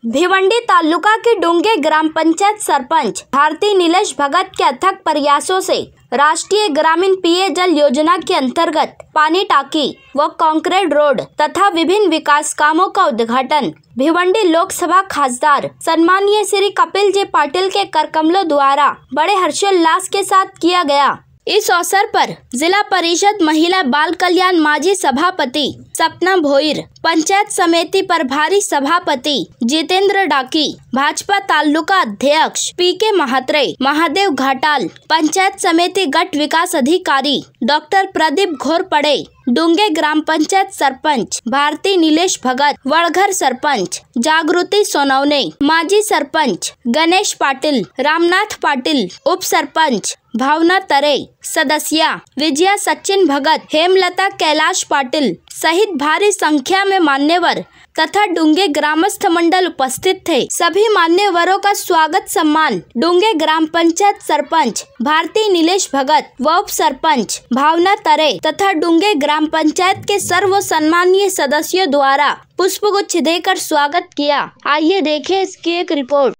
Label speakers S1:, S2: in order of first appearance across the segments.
S1: भिवंडी तालुका की डुंगे ग्राम पंचायत सरपंच भारती नीलेश भगत के अथक प्रयासों से राष्ट्रीय ग्रामीण पेयजल योजना के अंतर्गत पानी टाकी व कंक्रीट रोड तथा विभिन्न विकास कामों का उद्घाटन भिवंडी लोकसभा खासदार सम्मानीय श्री कपिल जी पाटिल के करकमलों द्वारा बड़े हर्षोल्लास के साथ किया गया। इस अवसर पर जिला परिषद महिला बाल कल्याण माजी सभापति सपना भोईर, पंचायत समिति प्रभारी सभापति जितेंद्र डाकी, भाजपा तालुका अध्यक्ष पीके महात्रे, महादेव घाटाल, पंचायत समिति गट विकास अधिकारी डॉक्टर प्रदीप घोरपड़े, डुंगे ग्राम पंचायत सरपंच भारती नीलेश भगत, वड़घर सरपंच जागृति सोनवने, माजी सरपंच गणेश पाटिल, रामनाथ पाटिल, उप सरपंच भावना तरे, सदस्या विजया सचिन भगत, हेमलता कैलाश पाटिल सहित भारी संख्या में मान्यवर तथा डुंगे ग्रामस्थ मंडल उपस्थित थे। सभी मान्यवरों का स्वागत सम्मान डुंगे ग्राम पंचायत सरपंच भारती नीलेश भगत व उप सरपंच भावना तरे तथा डुंगे ग्राम पंचायत के सर्व सम्मानीय सदस्यों द्वारा पुष्पगुच्छ देकर स्वागत किया। आइए देखें इसकी एक रिपोर्ट।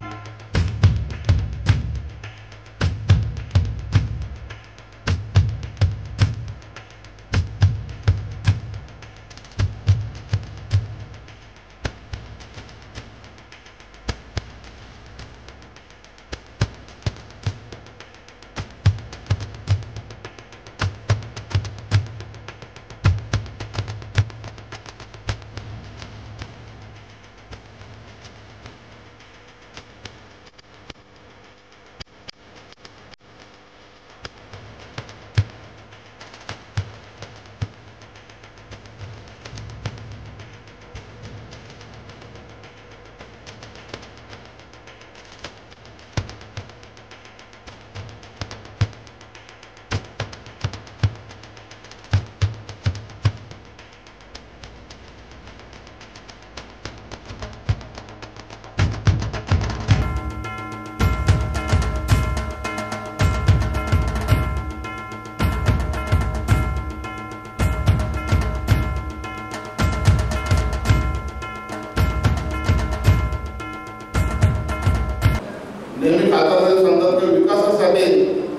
S2: नेहमी खासदार संदर्भ विकासासाठी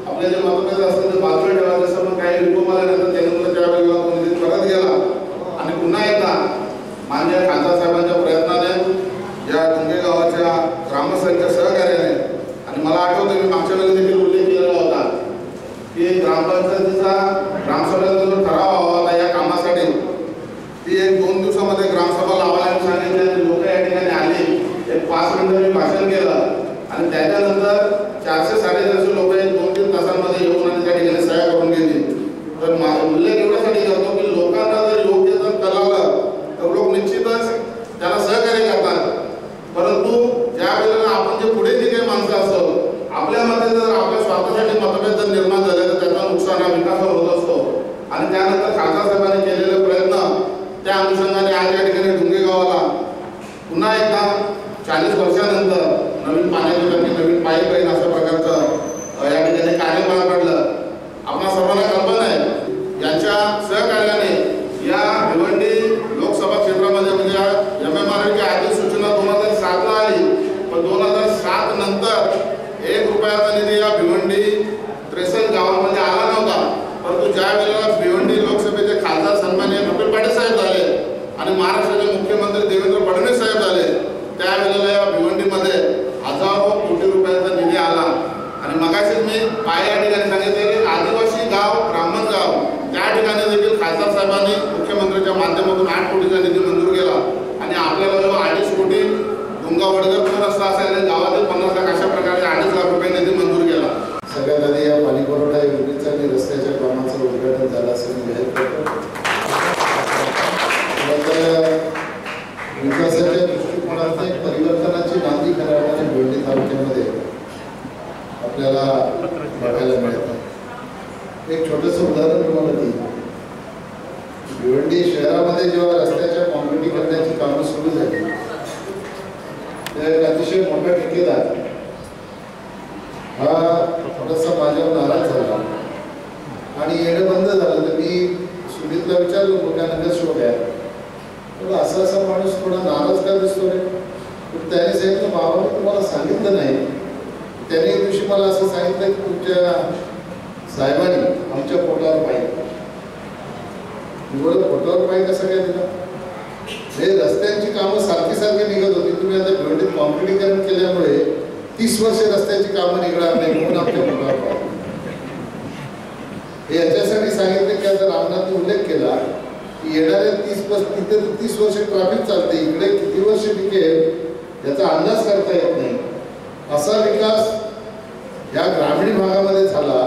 S2: आपले जे मतभेद असतील ते बाजूला ठेवा। जसं पण काही रिपोर्ट आल्यानंतर त्यानंतर त्यावेळेला निधी परत गेला आणि पुन्हा एकदा माननीय खासदार साहेबांच्या प्रयत्नाने या डुंगे गावाच्या ग्रामस्थांच्या सहकार्याने आणि मला आठवतं मी मागच्या वेळेला देखील उल्लेख केलेला होता की ग्रामपंचायतीचा ग्रामसभेचा जो ठराव हवा होता या कामासाठी ती 1-2 दिवसामध्ये ग्रामसभा लावायला सांगितली आणि लोक या ठिकाणी आले। 5 मिनिटं मी भाषण केलं आणि त्याच्यानंतर 400-450 लोक 2-3 तासांमध्ये येऊन आणि त्या ठिकाणी सह्या करून गेली। तर उल्लेख एवढ्यासाठी करतो की लोकांना जर योग्य जर कळालं तर लोक निश्चितच त्याला सहकार्य करतात। परंतु ज्या वेळेला आपण जे पुढे जे काही माणसं असतो आपल्यामध्ये जर आपल्या स्वार्थासाठी मतभेद जर निर्माण झाले तर त्याचा नुकसान हा विकासावर होत असतो आणि त्यानंतर खासदार साहेबांनी केलेले प्रयत्न त्या अनुषंगाने आज या ठिकाणी डुंगे गावाला पुन्हा एकदा 40 वर्षानंतर नवीन पाण्याची टाकी, नवीन पाईपलाईन अशा प्रकारचं या ठिकाणी कार्य पार पडलं। आपल्या सर्वांना कल्पना आहे यांच्या सहकार्याने या भिवंडी लोकसभा क्षेत्रामध्ये म्हणजे MMRDची अधिसूचना 2007 ला आली, पण 2007 नंतर 1 रुपयाचा निधी या भिवंडी 63 गावांमध्ये आला नव्हता। परंतु ज्या वेळेला भिवंडी लोकसभेचे खासदार सन्माननीय कपिल पाटील साहेब झाले आणि महाराष्ट्राचे मुख्यमंत्री देवेंद्र फडणवीस साहेब झाले त्यावेळेला या भिवंडीमध्ये हजारो कोटी रुपयाचा निधी आला। आणि मगाशीच मी या ठिकाणी सांगितले की आदिवासी गाव, ब्राह्मण गाव त्या ठिकाणी देखील खासदार साहेबांनी मुख्यमंत्र्यांच्या माध्यमातून 8 कोटीचा निधी मंजूर केला आणि आपल्याला 2.5 कोटी डुंगा वडगर पूर रस्ता असेल गावातील 50 लाख अशा प्रकारे 2.5 लाख रुपये निधी मंजूर केला।
S3: सगळ्यात आधी या पाणीपुरवठा योजनेचा आणि रस्त्याच्या कामाचं उद्घाटन झालं असं मी जाहीर करतो। विकासाच्या दृष्टिकोनातून एक परिवर्तनाची नांदी करणाऱ्या भिवंडी तालुक्यामध्ये आपल्याला बघायला मिळतं। एक छोटंसं उदाहरण तुम्हाला देईल। भिवंडी शहरामध्ये जेव्हा रस्त्याच्या काँक्रिटीकरणाची कामं सुरू झाली तेव्हा अतिशय मोठा ठेकेदार हा थोडासा माझ्यावर नाराज झाला आणि येणं बंद झालं। तर मी सुनीतला विचारलं मोठ्या नगरसेवक आहे असं माणूस थोडा नाराज का दिसतो रे? त्याने सांगितलं बाबा मी तुम्हाला सांगितलं नाही. त्याने एक दिवशी मला असं सांगितलं की तुमच्या साहेबांनी आमच्या पोटावर पाय दिला. मी बोललो पोटावर पाय कसं काय दिला? हे रस्त्यांची कामं सारखी निघत होती. तुम्ही आता भिवंडीत कॉन्क्रिटीकरण केल्यामुळे 30 वर्ष रस्त्याची कामं निघणार नाही म्हणून आमच्या पोटावर पाय. हे याच्यासाठी सांगितलं की आता रामनाथने उल्लेख केला की येणाऱ्या 30 वर्ष ट्रॅफिक चालते, इकडे किती वर्ष टिकेल याचा अंदाज करता येत नाही. असा विकास या ग्रामीण भागामध्ये झाला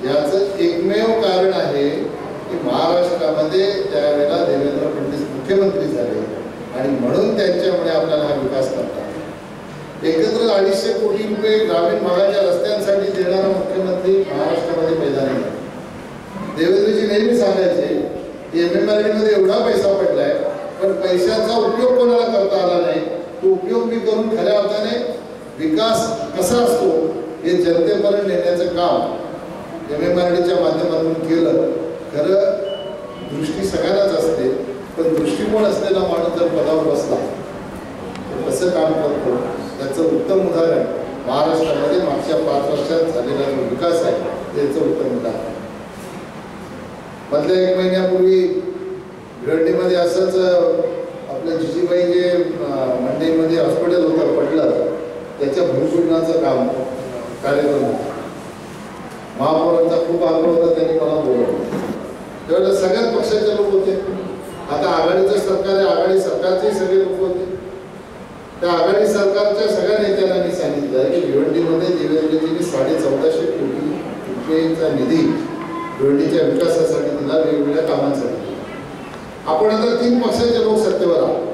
S3: याचं एकमेव कारण आहे की महाराष्ट्रामध्ये त्यावेळेला देवेंद्र फडणवीस मुख्यमंत्री झाले आणि म्हणून त्यांच्यामुळे आपल्याला हा विकास करता. एकत्र 250 कोटी रुपये ग्रामीण भागाच्या रस्त्यांसाठी देणारा मुख्यमंत्री महाराष्ट्रामध्ये पैदा नाही. देवेंद्रजी नेहमी सांगायचे की MMRD मध्ये एवढा पैसा पडलाय पण पैशाचा उपयोग कोणाला करता आला नाही. तो उपयोग मी करून खऱ्या अर्थाने विकास कसा असतो हे जनतेपर्यंत नेण्याचं काम MMRDच्या माध्यमातून केलं. खरं दृष्टी सगळ्यांनाच असते पण दृष्टिकोन असलेला माणूस जर पदावर बसला तर कसं काम करतो त्याचं उत्तम उदाहरण महाराष्ट्रामध्ये मागच्या 5 वर्षात झालेला जो विकास आहे त्याचं उत्तम उदाहरण. मधल्या 1 महिन्यापूर्वी भिवंडीमध्ये असंच आपल्या जिजीबाई जे मंडईमध्ये हॉस्पिटल होतं पडलं त्याच्या भूमिपूजनाचं काम कार्यक्रम होता. महापौरांचा खूप आग्रह होता, त्यांनी मला बोलवलं. त्यावेळेला सगळ्याच पक्षाचे लोक होते. आता आघाडीचं सरकार आहे, आघाडी सरकारचेही सगळे लोक होते. त्या आघाडी सरकारच्या सगळ्या नेत्यांना मी सांगितलं की भिवंडीमध्ये देवेंद्रजींनी 1450 कोटी रुपयेचा निधी भिवंडीच्या विकासासाठी दिला, वेगवेगळ्या कामांसाठी. आपण आता 3 पक्षाचे लोक सत्तेवर आहोत.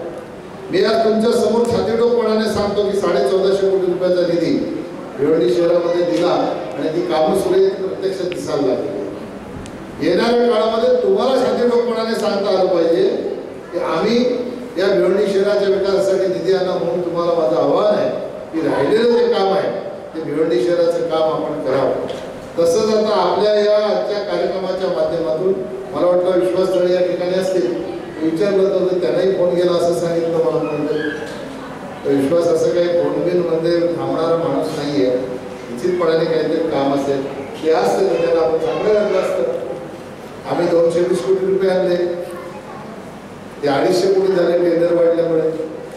S3: मी आज तुमच्या समोर छातीडोकपणाने सांगतो की 1450 कोटी रुपयाचा निधी भिवंडी शहरामध्ये दिला आणि ती कामं सुरेख प्रत्यक्षात दिसायला लागली. येणाऱ्या काळामध्ये तुम्हाला छातीडोकपणाने सांगता आलं पाहिजे की आम्ही या भिवंडी शहराच्या विकासासाठी निधी आणा. म्हणून तुम्हाला माझं आव्हान आहे की राहिलेलं जे काम आहे ते भिवंडी शहराचं काम आपण करावं. तसंच आता आपल्या या आजच्या कार्यक्रमाच्या माध्यमातून मला वाटतं विश्वास तळे या ठिकाणी असतील, विचारलं तर त्यांनाही फोन केला असं सांगितलं मला. म्हणते विश्वास असं काही फोन बिन मध्ये थांबणारा माणूस नाहीये. निश्चितपणाने काहीतरी काम असेल ते असतं तर त्याला आपण चांगलं लागलं असतं. आम्ही 220 कोटी रुपये आणले, ते 250 कोटी झाले टेंडर वाढल्यामुळे.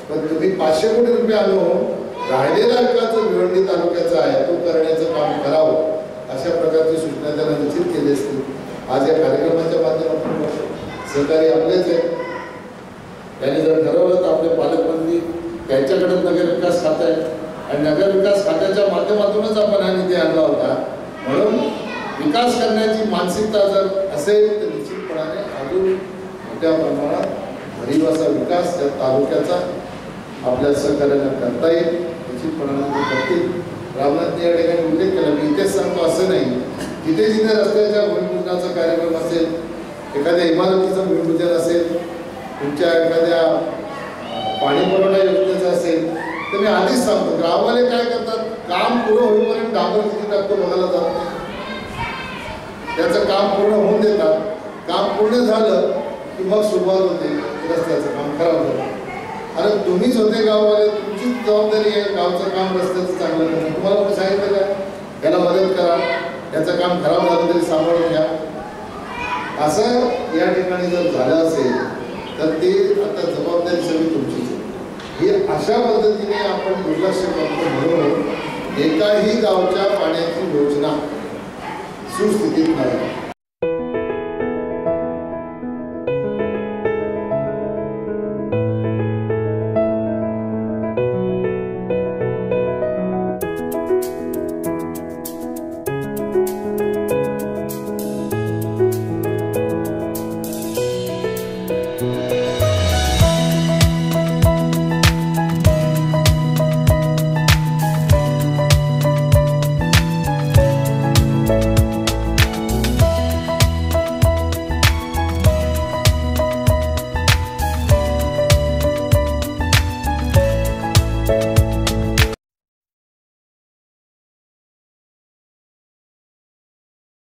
S3: पण तुम्ही 500 कोटी रुपये आणून राहिलेला विकास जो भिवंडी तालुक्याचा आहे तो करण्याचं काम करावं अशा प्रकारची सूचना त्यांना निश्चित केली असती. आज या कार्यक्रमाच्या माध्यमातून सहकारी आपलेच आहे. त्यांनी जर ठरवलं तर आपले पालकमंत्री त्यांच्याकडे नगर विकास खातं आहे आणि नगर विकास खात्याच्या माध्यमातूनच आपण हा निधी आणला होता. म्हणून विकास करण्याची मानसिकता जर असेल तर निश्चितपणाने अजून मोठ्या प्रमाणात भरीव असा विकास या तालुक्याचा आपल्या सहकार्याने करता येईल. निश्चितपणाने ते करतील. रामनाथने या ठिकाणी उल्लेख केला, मी इथेच सांगतो असं नाही, जिथे जिथे रस्त्याच्या भूमिपूजनाचा कार्यक्रम असेल, एखाद्या इमारतीचं भूमिपूजन असेल, तुमच्या एखाद्या पाणी पुरवठा योजनेचं असेल तर मी आधीच सांगतो गाववाले काय करतात, काम पूर्ण होईपर्यंत डांबर किती टाकतो बघायला जात नाही. त्याचं काम पूर्ण होऊन देतात. काम पूर्ण झालं की मग सुरुवात होते रस्त्याचं काम खराब होतं. अरे तुम्हीच होते गाववाले, तुमचीच जबाबदारी आहे गावचं काम रस्त्याचं चांगलं करणं. तुम्हाला कोणी सांगितलं का याला मदत करा, याचं काम खराब झालं तरी सांभाळून घ्या. असं या ठिकाणी जर झालं असेल तर ते आता जबाबदारी सगळी तुमचीच आहे. ही अशा पद्धतीने आपण दुर्लक्ष करतो म्हणून एकाही गावच्या पाण्याची योजना सुस्थितीत नाही.